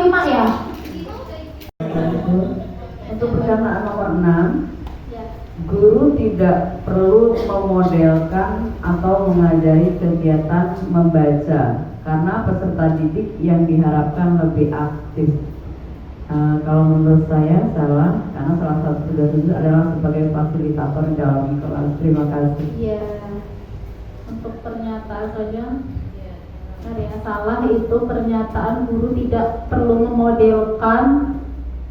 5 ya? Untuk pernyataan nomor 6, guru tidak perlu memodelkan atau mengajari kegiatan membaca karena peserta didik yang diharapkan lebih aktif. Kalau menurut saya salah, karena salah satu tugas itu adalah sebagai fasilitator dalam kelas. Terima kasih. Iya. Untuk pernyataan saja. Ya, salah itu pernyataan guru tidak perlu memodelkan,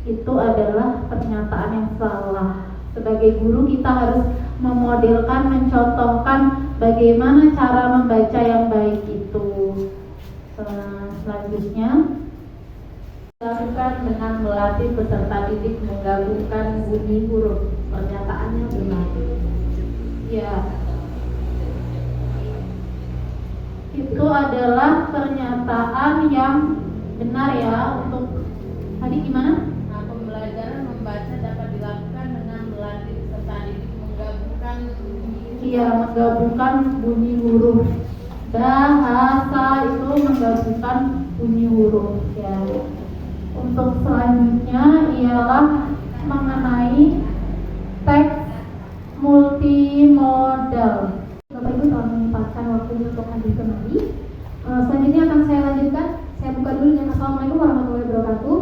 itu adalah pernyataan yang salah. Sebagai guru kita harus memodelkan, mencontohkan bagaimana cara membaca yang baik itu. Selanjutnya, lakukan dengan melatih peserta didik menggabungkan bunyi huruf. Pernyataannya benar. Ya. Itu adalah pernyataan yang benar ya. Untuk tadi gimana? Nah, pembelajaran membaca dapat dilakukan dengan melatih peserta didik menggabungkan bunyi. Iya, menggabungkan bunyi huruf. Bahasa itu menggabungkan bunyi huruf ya. Untuk selanjutnya ialah mengenai teks multimodal. Bapak Ibu telah menyempatkan waktunya untuk hadir kembali. Selanjutnya akan saya lanjutkan. Saya buka dulu dengan Assalamualaikum warahmatullahi wabarakatuh.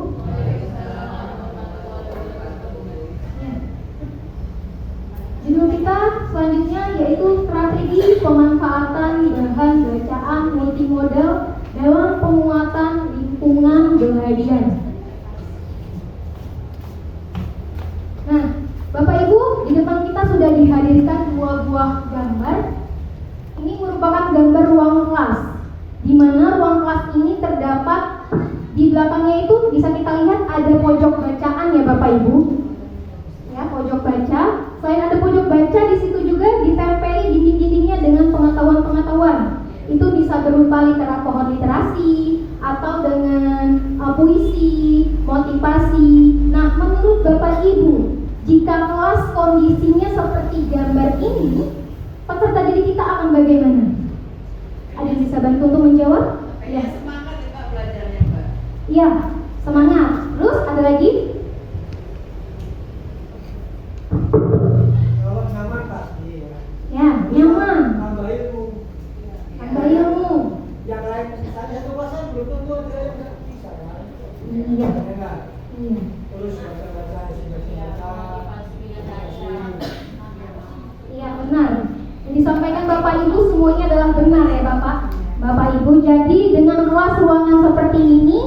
Judul kita selanjutnya yaitu strategi pemanfaatan bahan bacaan multimodal dalam penguatan lingkungan belajar. Nah, Bapak Ibu, di depan kita sudah dihadirkan dua buah gambar. Ini merupakan gambar ruang kelas, di mana ruang kelas ini terdapat di belakangnya itu bisa kita lihat ada pojok bacaan ya Bapak Ibu. Ya, pojok baca. Selain ada pojok baca, di situ juga ditempeli dinding-dindingnya dengan pengetahuan-pengetahuan. Itu bisa berupa pohon literasi atau dengan puisi, motivasi. Nah, menurut Bapak Ibu, jika kelas kondisinya seperti gambar ini, peserta didik kita akan bagaimana? Ada yang bisa bantu untuk menjawab? Ya, semangat ya Pak belajarnya Pak. Iya, semangat. Terus ada lagi? Kalau nyaman pasti ya. Ya, nyaman. Tambah ilmu. Tambah ilmu. Yang lain misalnya itu bahasa belum tentu dia nggak bisa kan. Iya. Enggak. Iya. Terus baca-baca Iya, benar. Yang disampaikan Bapak Ibu semuanya adalah benar ya Bapak Ibu. Jadi dengan kelas ruangan seperti ini,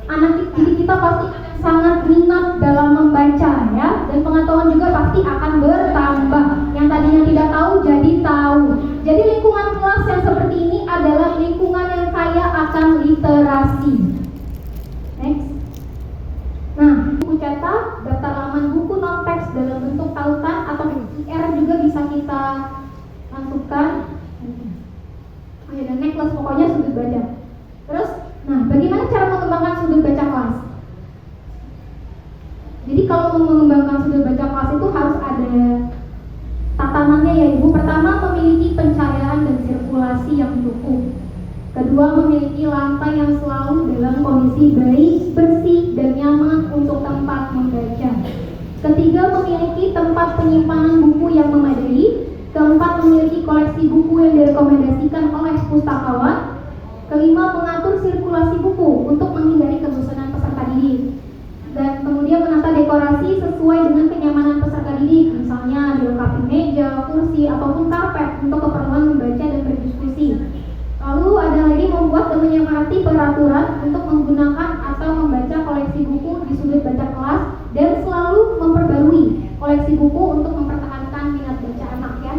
anak didik kita pasti sangat minat dalam membaca ya, dan pengetahuan juga pasti akan bertambah. Yang tadinya tidak tahu jadi tahu. Jadi lingkungan kelas yang seperti ini adalah lingkungan yang kaya akan literasi. Next. Nah, buku cetak, daftar halaman buku non teks dalam bentuk tautan atau IR juga bisa kita masukkan. Oh ya, dan next pokoknya sudut baca. Terus, nah bagaimana cara mengembangkan sudut baca kelas? Jadi kalau mau mengembangkan sudut baca kelas itu harus ada tatanannya ya Ibu. Pertama, memiliki pencahayaan dan sirkulasi yang cukup. Kedua, memiliki lantai yang selalu dalam kondisi baik, bersih, dan nyaman untuk tempat membaca. Ketiga, memiliki tempat penyimpanan buku yang memadai. Keempat, memiliki koleksi buku yang direkomendasikan oleh pustakawan. Kelima, mengatur sirkulasi buku untuk menghindari kebosanan peserta didik. Dan kemudian menata dekorasi sesuai dengan kenyamanan peserta didik, misalnya dilengkapi meja, kursi, ataupun karpet untuk keperluan membaca dan berdiskusi. Lalu ada lagi membuat dan menyepakati peraturan untuk menggunakan atau membaca koleksi buku di sudut baca kelas dan selalu memperbarui koleksi buku untuk mempertahankan minat baca anak ya.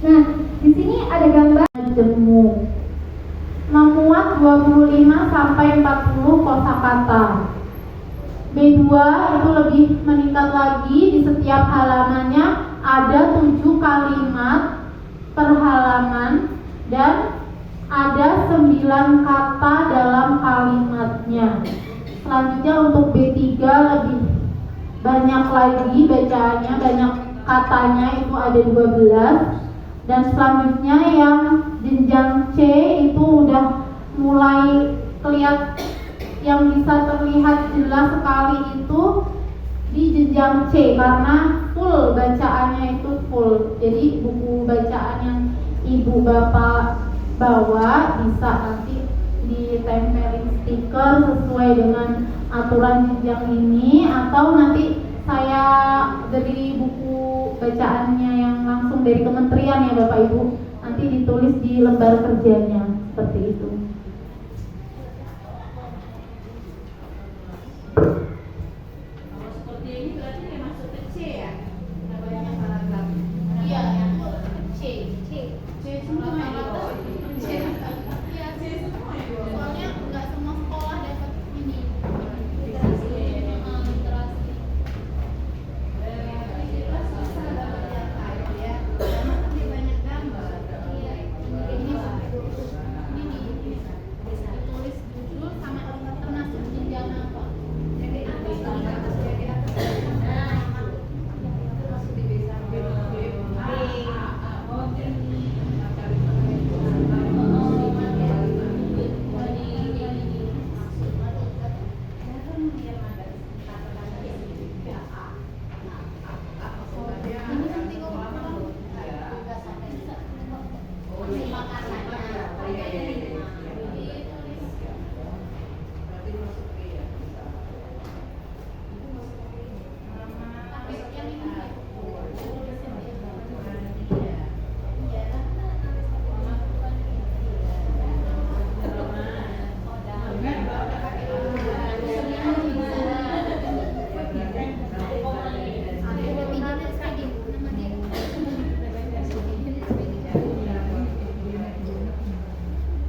Nah, di sini ada gambar jemu. Memuat 25 sampai 40 kosakata. B2 itu lebih meningkat lagi, di setiap halamannya ada 7 kalimat per halaman dan ada 9 kata dalam kalimatnya. Selanjutnya untuk B3 lebih banyak lagi bacaannya, banyak katanya itu ada 12. Dan selanjutnya yang jenjang C itu udah mulai kelihatan yang bisa terlihat jelas sekali itu di jenjang C karena full bacaannya itu full. Jadi buku bacaan yang ibu bapak bawa bisa nanti ditempelin stiker sesuai dengan aturan jenjang ini, atau nanti saya beri buku bacaannya yang langsung dari kementerian ya Bapak Ibu, nanti ditulis di lembar kerjanya seperti itu. Kalau seperti ini berarti dia masuk ke C ya? Namanya paragraf. Iya, C. C semua ya. Iya, soalnya nggak semua sekolah dapat ini. Literasi. Literasi. Susah dapat yang lain ya. Karena kan banyak gambar. Iya, ini ditulis judul sama termasuk jenjang apa. Jadi atas lah, jadi atas. Nah, itu masuk di B sampai B.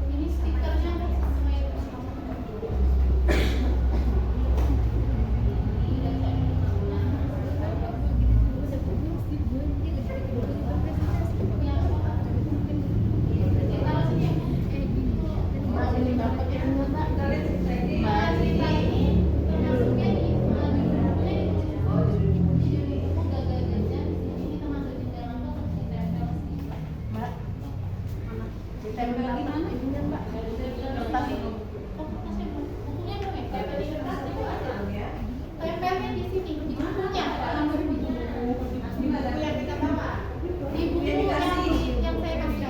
Ini stikernya sesuai Ditempel di mana? Mbak. Tempelnya di sini, di bukunya, dalam buku. Di buku yang kita bawa. Di buku yang saya kasih.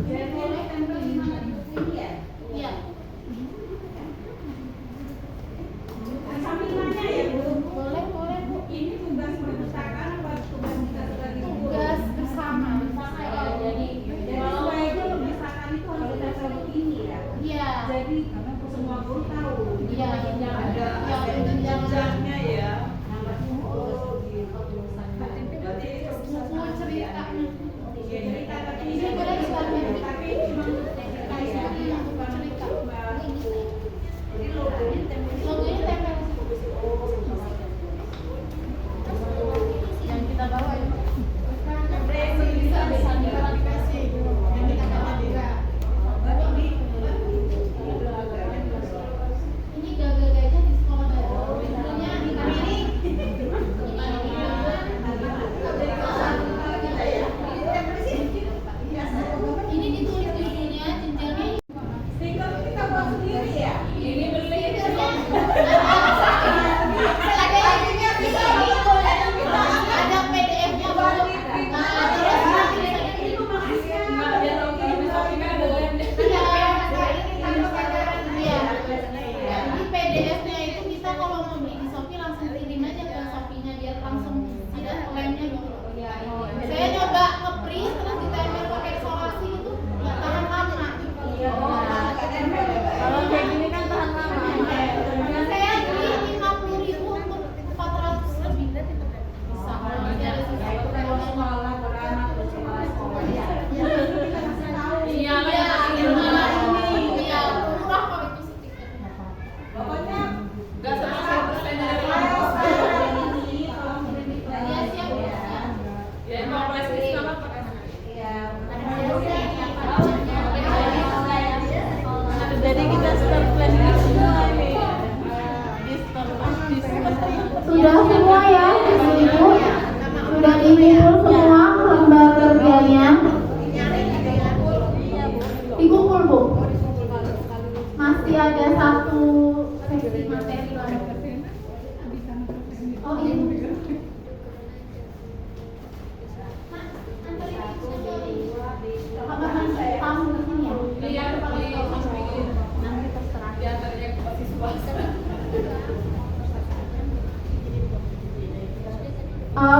Jadi boleh tempel di mana? Di buku ini ya? Iya. Sampingannya ya Bu. Boleh Bu. Ini tugas perpustakaan apa tugas kita sebagai guru? Tugas bersama ya. Jadi sebagai guru perpustakaan itu harus ditempel begini ya. Iya. Jadi semua guru tahu. Iya. Ada jenjangnya ya. Oh gitu. Berarti itu Buku ceritanya. cerita tapi Ini boleh dikalian. tapi memang cerita ya. Iya, buku cerita. Jadi logonya tempel. Logonya tempel. Yang kita bawa itu. Bisa diklarifikasi. Yang kita bawa juga. Ini gagal gajah di sekolah baru. Judulnya ini ditulis judulnya jenjangnya. Stiker kita buat sendiri ya. Ini beli. Ada PDF-nya baru. Di PDF-nya itu kita kalau mau beli di Shopee langsung kirim aja ke Shopee-nya biar langsung ada lemnya gitu. Saya nyoba nge-print terus ditempel pakai isolasi itu nggak tahan lama. Kalau kayak gini kan tahan lama. Saya beli 50.000 untuk 400 lebih. Bisa kalau ada Sekolah beranak sekolah sekolah ya. Iya, iya, murah kok itu stikernya. Pokoknya Nggak sama 100% dari kalau sekarang ini tolong kirim di Iya, siap. Ya emang plastik sama pakai. Iya. Jadi kita start planning semua ini. Sudah semua ya, Ibu. Sudah dikumpul semua lembar kerjanya. Dikumpul Bu. Masih ada satu sesi materi lagi. Oh iya. Kamu di sini ya? Iya, Nanti terserah. di antaranya ke siswa.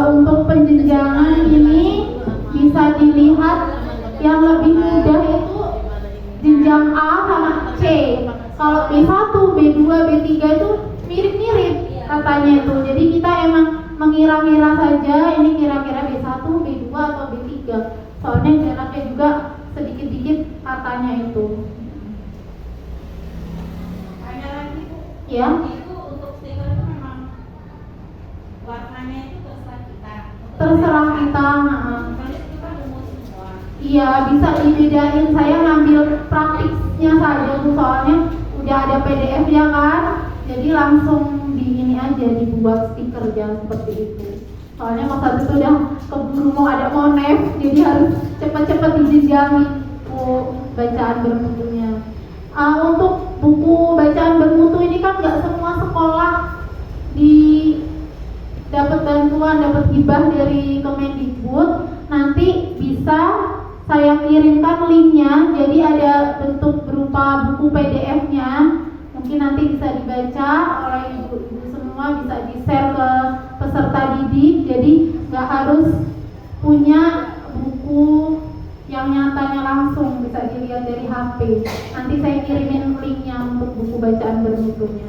Untuk penjenjangan ini bisa dilihat yang lebih mudah itu jenjang A sama C. Kalau B1, B2, B3 itu mirip-mirip katanya itu. Jadi kita emang mengira-ngira saja ini kira-kira B1, B2 atau B3. Soalnya jaraknya juga sedikit-sedikit katanya itu. Ada lagi Bu. Ya. Itu untuk stiker itu memang warnanya itu terserah kita. Terserah kita. Soalnya itu kan umum semua. Iya, bisa dibedain. Saya ngambil praktiknya saja tuh, soalnya udah ada PDF ya kan. Jadi langsung di ini aja dibuat stiker jangan seperti itu. Soalnya pas itu udah keburu mau ada monet, jadi harus cepet-cepet dijenjangin buku bacaan bermutunya. Untuk buku bacaan bermutu ini kan nggak semua sekolah dapat bantuan, dapat hibah dari Kemendikbud. Nanti bisa saya kirimkan linknya, jadi ada bentuk berupa buku PDF-nya. Mungkin nanti bisa dibaca oleh ibu-ibu semua, bisa di-share ke peserta didik. Jadi nggak harus punya buku yang nyatanya langsung, bisa dilihat dari HP. Nanti saya kirimin linknya untuk buku bacaan bermutunya.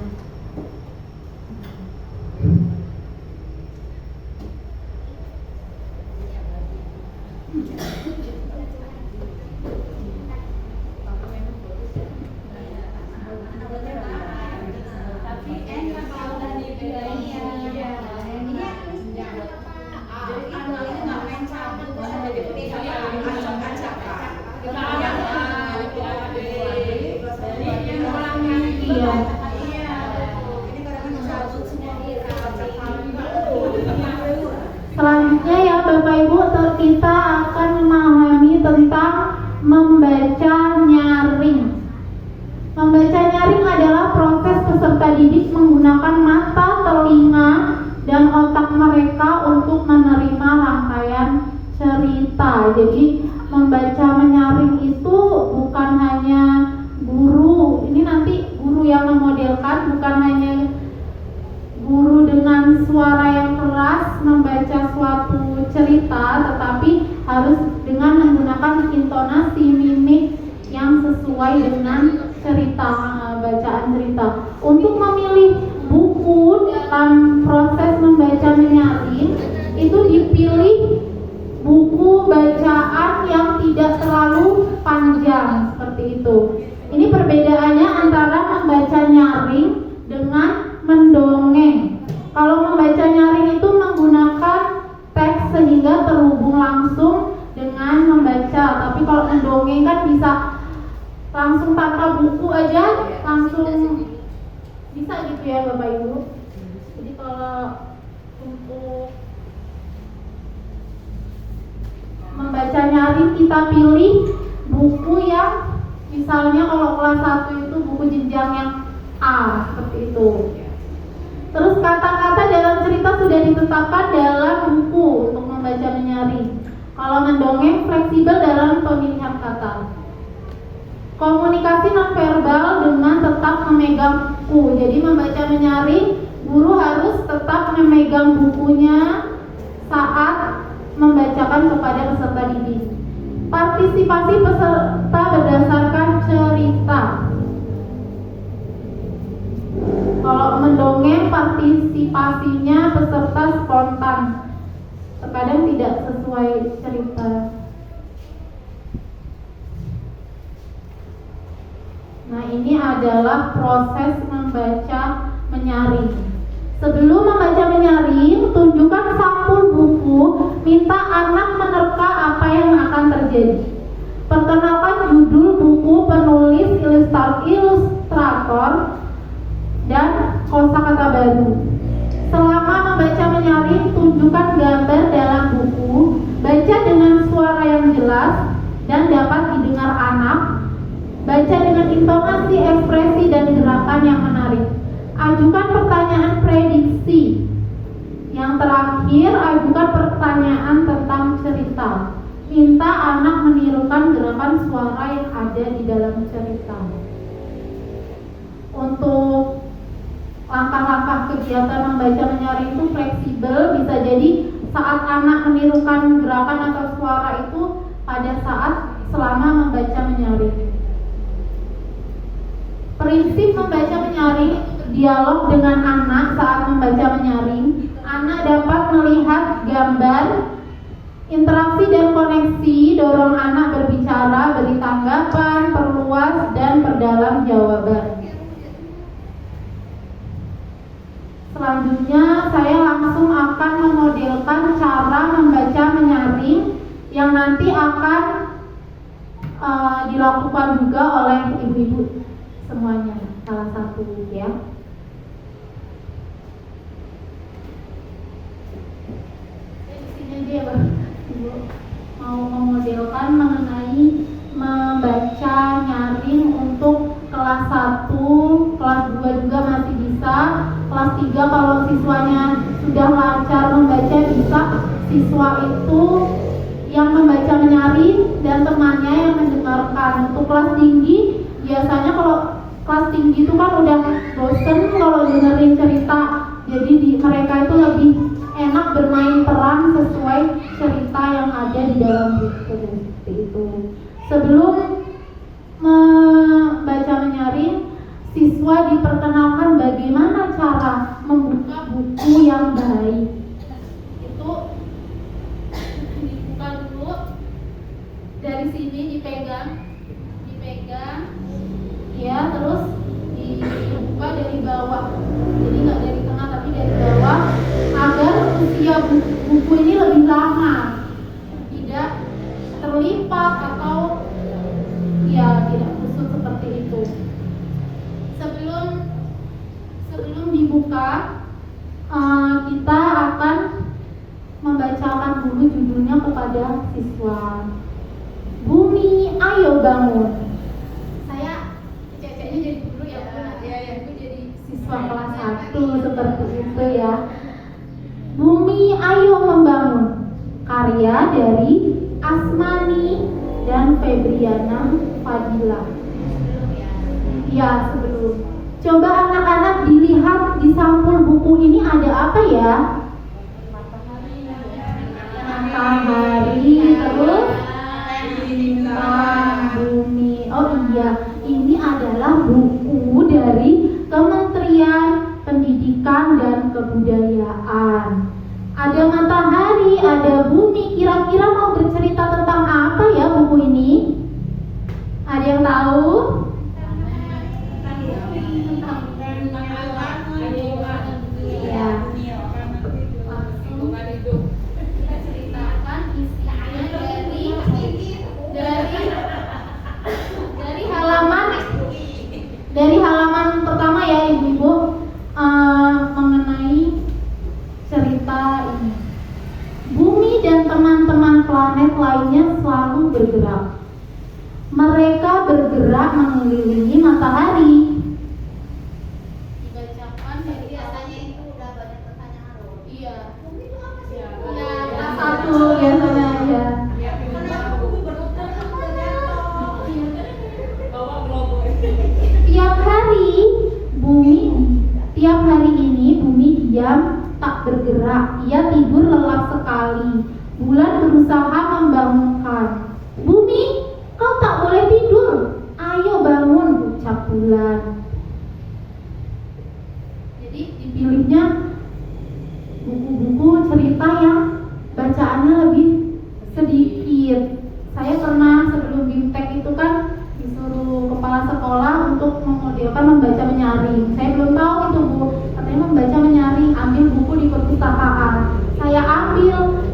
Tapi enak kalau udah dibedain ya. Ini jadi itu nggak main cabut, bisa jadi acak-acakan. Jadi yang orangnya itu Iya. iya. Ini kadang-kadang cabut semua acak-acakan. Selanjutnya ya Bapak Ibu, kita akan memahami tentang membaca nyaring. Membaca nyaring adalah proses peserta didik menggunakan mata, telinga, dan otak mereka untuk menerima rangkaian cerita. Jadi membaca menyaring itu bukan hanya guru, ini nanti guru yang memodelkan, bukan hanya guru dengan suara yang keras membaca suatu cerita, tetapi harus dengan menggunakan intonasi, mimik yang sesuai dengan cerita, bacaan cerita. Untuk memilih buku dalam proses membaca menyaring itu dipilih buku bacaan yang tidak terlalu panjang seperti itu. Ini perbedaannya antara membaca nyaring dengan mendongeng. Kalau membaca nyaring itu menggunakan teks sehingga terhubung langsung dengan membaca. Tapi kalau mendongeng kan bisa langsung tanpa buku aja, langsung bisa gitu ya Bapak Ibu. Jadi kalau untuk membaca nyaring kita pilih buku yang misalnya kalau kelas 1 itu buku jenjang yang A seperti itu. Terus kata-kata dalam cerita sudah ditetapkan dalam buku untuk membaca menyaring. Kalau mendongeng fleksibel dalam pemilihan kata. Komunikasi nonverbal dengan tetap memegang buku. Jadi membaca menyaring, guru harus tetap memegang bukunya saat membacakan kepada peserta didik. Partisipasi peserta berdasarkan cerita. Kalau mendongeng partisipasinya peserta spontan, terkadang tidak sesuai cerita. Nah, ini adalah proses membaca menyaring. Sebelum membaca menyaring, tunjukkan sampul buku, minta anak menerka apa yang akan terjadi. Perkenalkan judul buku, penulis, ilustrator, dan kosakata baru. Selama membaca menyaring, tunjukkan gambar dalam buku. Baca dengan intonasi, ekspresi, dan gerakan yang menarik. Ajukan pertanyaan prediksi. Yang terakhir, ajukan pertanyaan tentang cerita. Minta anak menirukan gerakan suara yang ada di dalam cerita. Untuk langkah-langkah kegiatan membaca menyaring itu fleksibel, bisa jadi saat anak menirukan gerakan atau suara itu pada saat selama membaca menyaring. Prinsip membaca menyaring, dialog dengan anak saat membaca menyaring. Anak dapat melihat gambar, interaksi dan koneksi, dorong anak berbicara, beri tanggapan, perluas, dan perdalam jawaban. Selanjutnya saya langsung akan memodelkan cara membaca menyaring yang nanti akan dilakukan juga oleh ibu-ibu semuanya, salah satu ya. Di sini aja ya, Ibu mau memodelkan mengenai membaca nyaring untuk kelas 1, kelas 2 juga masih bisa. Kelas 3 kalau siswanya sudah lancar membaca bisa siswa itu yang membaca menyaring dan temannya yang mendengarkan. Untuk kelas tinggi biasanya kalau kelas tinggi itu kan udah bosen kalau dengerin cerita, jadi mereka itu lebih enak bermain peran sesuai cerita yang ada di dalam buku seperti itu. Sebelum membaca menyaring, siswa diperkenalkan bagaimana cara membuka buku yang baik. Itu dibuka dulu dari sini, dipegang ya, terus dibuka dari bawah, jadi nggak dari tengah tapi dari bawah, agar usia buku ini lebih lama, tidak terlipat atau ya tidak kusut seperti itu. Sebelum dibuka, kita akan membacakan dulu judulnya kepada siswa. Bumi, ayo bangun. Saya ceceknya jadi guru ya, aku jadi siswa kelas 1 seperti itu ya. Bumi, ayo membangun. Karya dari Asmani dan Febriana Fadila. Ya, sebelum. Coba anak-anak dilihat di sampul buku ini ada apa ya? Matahari, terus bintang, bumi. Oh iya, ini adalah buku dari Kementerian Pendidikan dan Kebudayaan. Ada matahari, ada bumi. Kira-kira mau bercerita tentang apa ya buku ini? Ada yang tahu? Dari halaman pertama ya ibu-ibu, mengenai cerita ini. Bumi dan teman-teman planet lainnya selalu bergerak. Mereka bergerak mengelilingi matahari. Dibacakan dari Biasanya itu udah banyak pertanyaan loh. iya. Bumi itu apa sih? Ya, kelas 1 biasanya ya. Kenapa bumi berputar sampai jatuh? Tiap hari ini bumi diam, tak bergerak. Ia tidur lelap sekali. Bulan berusaha membangunkan. Bumi, kau tak boleh tidur. Ayo bangun, ucap bulan. Jadi dipilihnya buku-buku cerita yang bacaannya lebih sedikit. Saya pernah sebelum BIMTEK itu kan disuruh kepala sekolah untuk memodelkan membaca menyaring. Saya belum tahu itu Bu, katanya membaca menyaring, ambil buku di perpustakaan.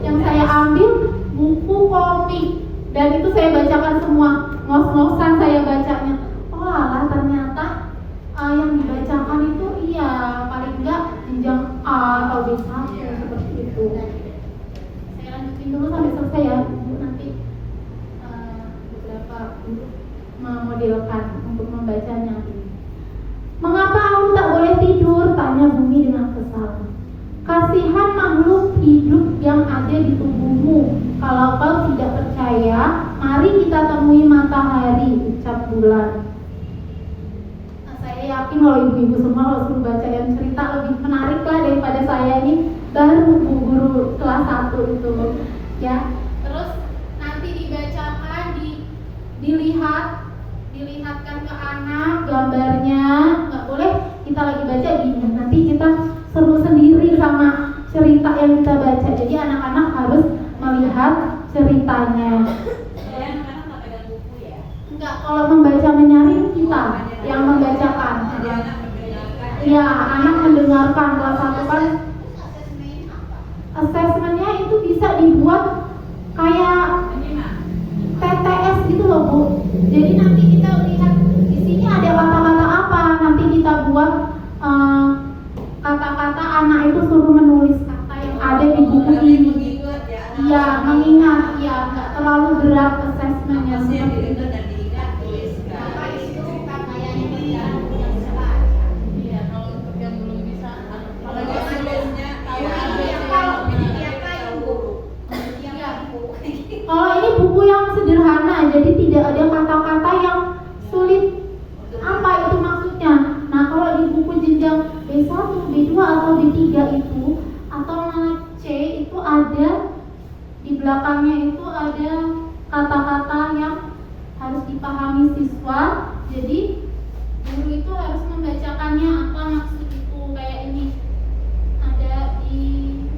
Yang saya ambil buku komik, dan itu saya bacakan semua, ngos-ngosan saya bacanya. Oh alah, ternyata yang dibacakan itu iya paling enggak jenjang A atau B1 seperti itu. Saya lanjutin dulu sampai selesai ya Bu, nanti beberapa dulu. memodelkan untuk membacanya. Mengapa aku tak boleh tidur? Tanya bumi dengan kesal. Kasihan makhluk hidup yang ada di tubuhmu. Kalau kau tidak percaya, mari kita temui matahari, ucap bulan. Nah, saya yakin kalau ibu-ibu semua kalau suruh baca yang cerita lebih menarik lah daripada saya ini baru guru kelas 1 itu, ya. Terus nanti dibacakan, dilihatkan ke anak gambarnya, nggak boleh kita lagi baca gini, nanti kita seru sendiri sama cerita yang kita baca. Jadi anak-anak harus melihat ceritanya. Saya anak-anak nggak pegang buku ya. Enggak, kalau membaca menyaring kita yang membacakan. Jadi anak mendengarkan. Iya, anak mendengarkan. Kelas 1 kan asesmennya itu bisa dibuat kayak TTS gitu loh, Bu. Jadi nanti kita lihat di sini ada kata-kata apa, nanti kita buat kata-kata, anak itu suruh menulis kata yang ada di buku ini. Iya, mengingat, ya, nggak terlalu berat asesmennya. Iya, kalau untuk yang belum bisa, apalagi sebelumnya tahu Kalau ini buku yang sederhana, jadi tidak ada kata-kata yang sulit. Apa itu maksudnya? Nah, kalau di buku jenjang B1, B2 atau B3 itu, atau C itu ada di belakangnya itu ada kata-kata yang harus dipahami siswa. Jadi guru itu harus membacakannya apa maksud itu, kayak ini. Ada di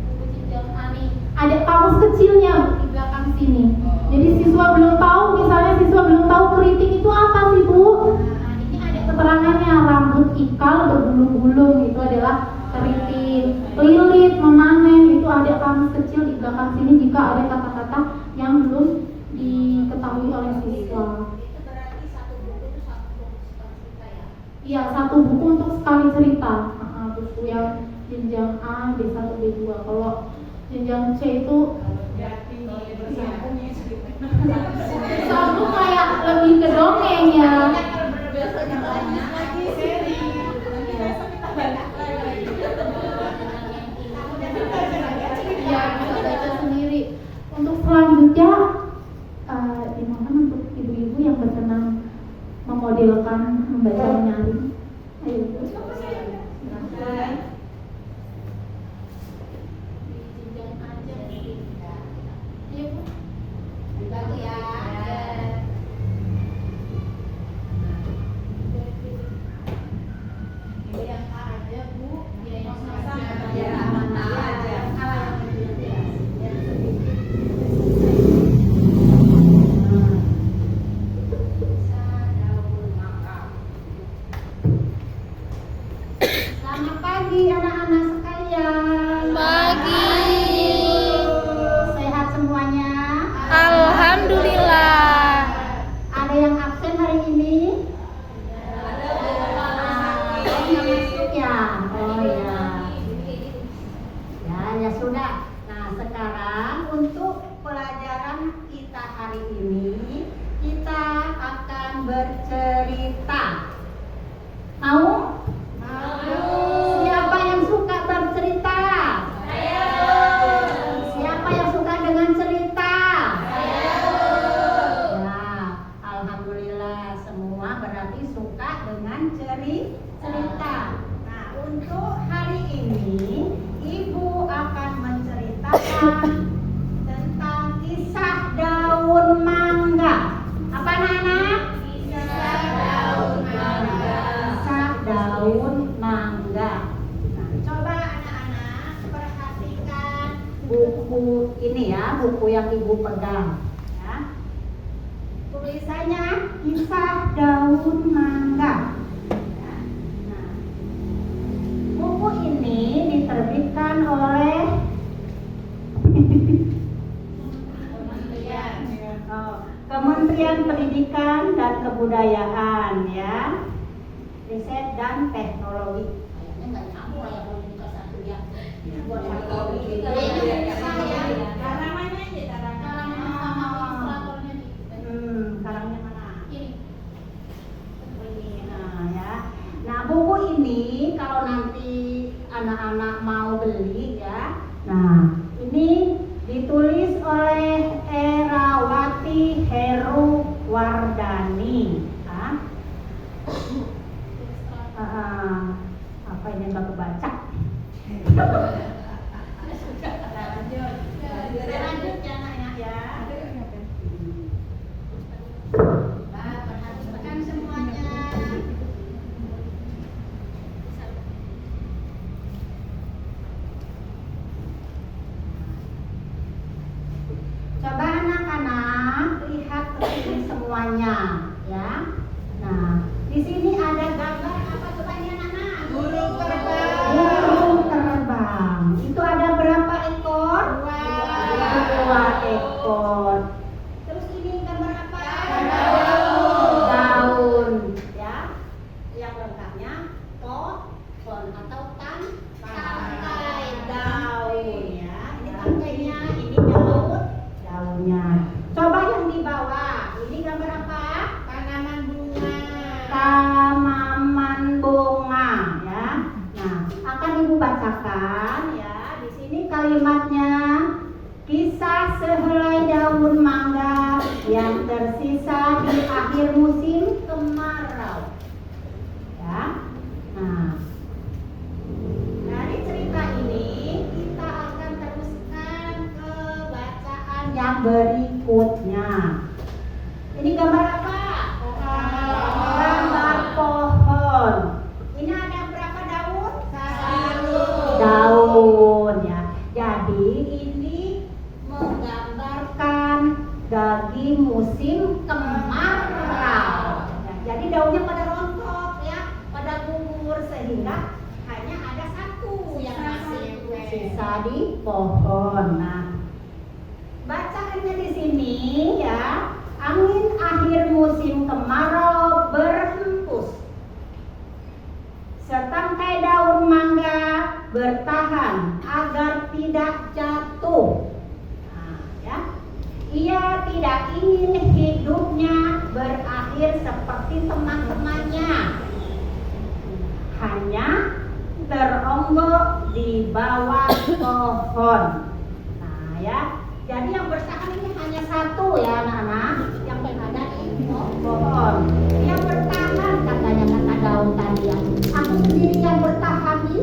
buku jenjang A nih, ada kamus kecilnya di belakang sini. Jadi siswa belum tahu, misalnya siswa belum tahu keriting itu apa sih, Bu? Nah, ini ada keterangannya, rambut ikal berbulu-bulung itu adalah keriting. Lilit, memanen, itu ada kamus kecil di belakang sini jika ada kata-kata yang belum diketahui oleh siswa. itu berarti satu buku itu satu cerita ya. Iya, satu buku untuk sekali cerita. Buku yang jenjang A, B1, B2. Kalau jenjang C itu satu kayak lebih ke dongeng ya. Biasanya banyak lagi seri. Ya, bisa baca sendiri. Untuk selanjutnya dimohon untuk ibu-ibu yang berkenan memodelkan membaca menyaring. Ayo, Bu. Silahkan. Di jenjang aja. Ayo, Bu. Dibantu ya. Ini yang A aja, Bu. Ya, yang Masa sama. ya, mana aja. Selamat pagi anak-anak sekalian. Pagi. Sehat semuanya? Alhamdulillah. Ada yang absen hari ini? Yang masuk ya? Oh ya. Ya sudah. Nah sekarang untuk pelajaran kita hari ini kita akan bercerita. Mau? Siapa yang suka bercerita? Siapa yang suka dengan cerita? Nah, alhamdulillah semua berarti suka dengan cerita. Nah, untuk hari ini Ibu akan menceritakan tentang kisah daun mangga. Apa anak-anak? Kisah daun mangga. Kisah daun mangga. Nah, coba anak-anak perhatikan buku ini ya, buku yang Ibu pegang. Ya. Tulisannya kisah daun mangga. Ya. Nah, buku ini diterbitkan oleh Kementerian Pendidikan dan Kebudayaan ya, Riset dan Teknologi. Kayaknya nggak nyambung ya kalau buka satu ya. Buat teknologi. Karangannya aja, Karangan sama ilustratornya nih. Karangnya mana? Ini. namanya, ya. Nah, di sini ada gambar apa coba ini anak-anak? Burung terbang. Burung terbang. Itu ada berapa ekor? Dua ekor. Terus ini gambar apa? Daun. Ya. Yang lengkapnya pohon atau tangkai daun ya. Ini tangkainya, ini daunnya. Coba yang di bawah. Ini gambar apa? Tanaman bunga. Tanaman bunga ya. Nah, akan Ibu bacakan ya. Di sini kalimatnya, kisah sehelai daun mangga yang tersisa di akhir musim kemarau. Ya. Nah, dari cerita ini kita akan teruskan ke bacaan yang berikutnya. Ini gambar apa? Gambar pohon. Ini ada berapa daun? Satu. Daun ya. Jadi ini menggambarkan lagi musim kemarau. Ya, jadi daunnya pada rontok ya, pada gugur sehingga hanya ada satu yang masih sisa di pohon. Nah, bacaannya di sini ya. Angin akhir musim kemarau berhembus. Setangkai daun mangga bertahan agar tidak jatuh. Nah, ya. Ia tidak ingin hidupnya berakhir seperti teman-temannya, hanya teronggok di bawah pohon. Nah, ya. Jadi yang bertahan ini hanya satu ya anak-anak, yang ada di pohon. Yang bertahan katanya kata daun tadi ya. Aku sendiri yang bertahan di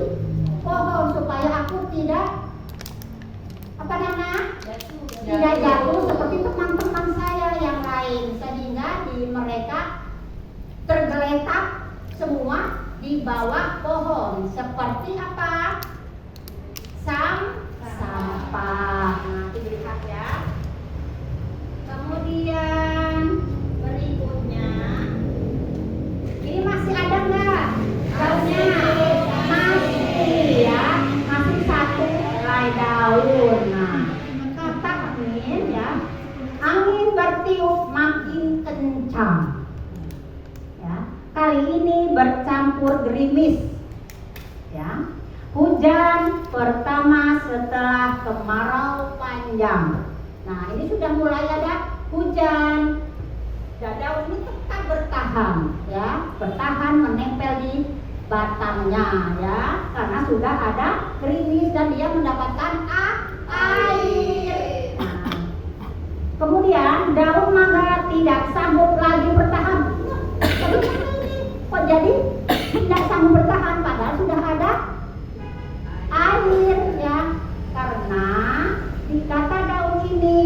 pohon supaya aku tidak apa namanya? Tidak jatuh seperti teman-teman saya yang lain, sehingga di mereka tergeletak semua di bawah pohon. Seperti apa? Sampah. Nah, dilihat ya. Kemudian berikutnya, ini masih ada nggak daunnya? Masih ya, masih satu helai daun. Nah, kata angin ya, angin bertiup makin kencang. Ya, kali ini bercampur gerimis. Ya. Hujan pertama setelah kemarau panjang. Nah, ini sudah mulai ada hujan. Dan daun ini tetap bertahan, ya, bertahan menempel di batangnya, ya, karena sudah ada gerimis dan dia mendapatkan air. Nah, kemudian daun mangga tidak sanggup lagi bertahan. Kok jadi tidak sanggup bertahan padahal sudah ada air ya, karena di kata daun ini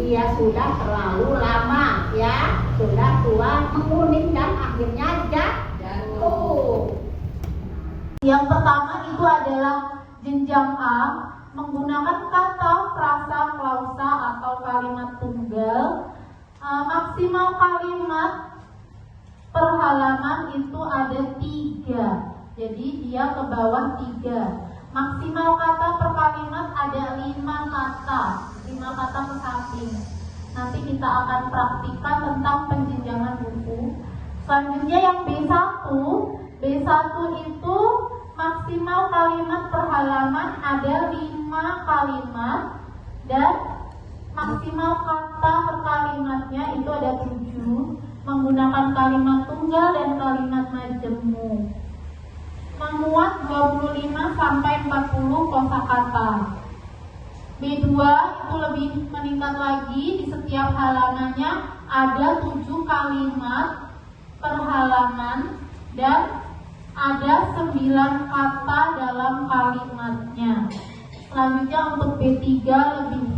dia sudah terlalu lama ya, sudah tua, menguning dan akhirnya jatuh. Yang pertama itu adalah jenjang A menggunakan kata frasa, klausa atau kalimat tunggal. Maksimal kalimat per halaman itu ada 3, jadi dia ke bawah 3. Maksimal kata per kalimat ada 5 kata ke samping. Nanti kita akan praktikkan tentang penjenjangan buku. Selanjutnya yang B1 itu maksimal kalimat per halaman ada 5 kalimat dan maksimal kata per kalimatnya itu ada 7, menggunakan kalimat tunggal dan kalimat majemuk. Memuat 25 sampai 40 kosakata. B2 itu lebih meningkat lagi, di setiap halamannya ada 7 kalimat per halaman dan ada 9 kata dalam kalimatnya. Selanjutnya untuk B3 lebih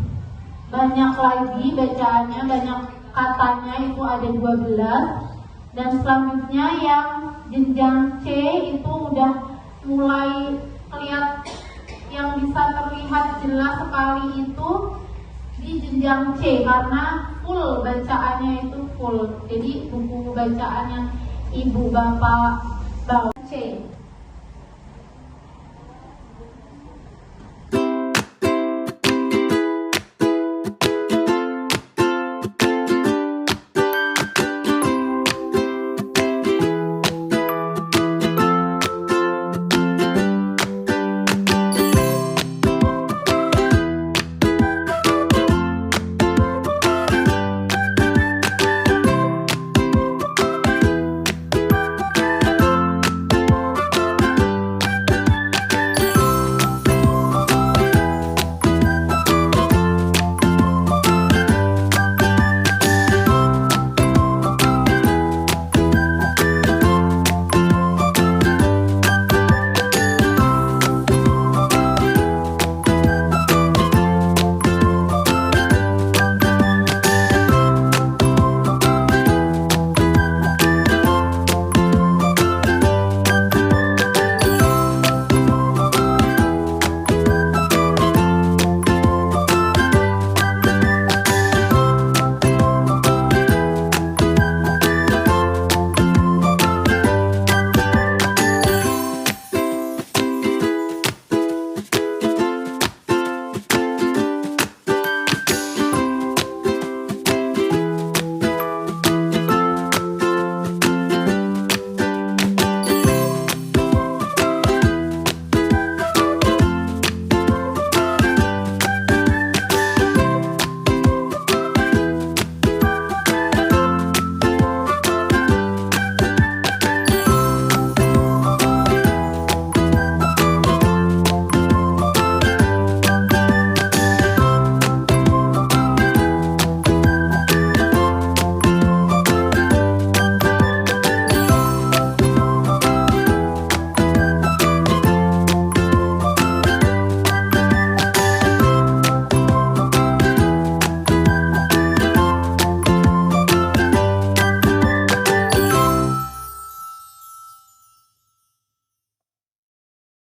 banyak lagi bacaannya, banyak katanya itu ada 12. Dan selanjutnya yang jenjang C itu udah mulai kelihatan, yang bisa terlihat jelas sekali itu di jenjang C karena full bacaannya itu full. Jadi buku bacaan yang ibu bapak bawa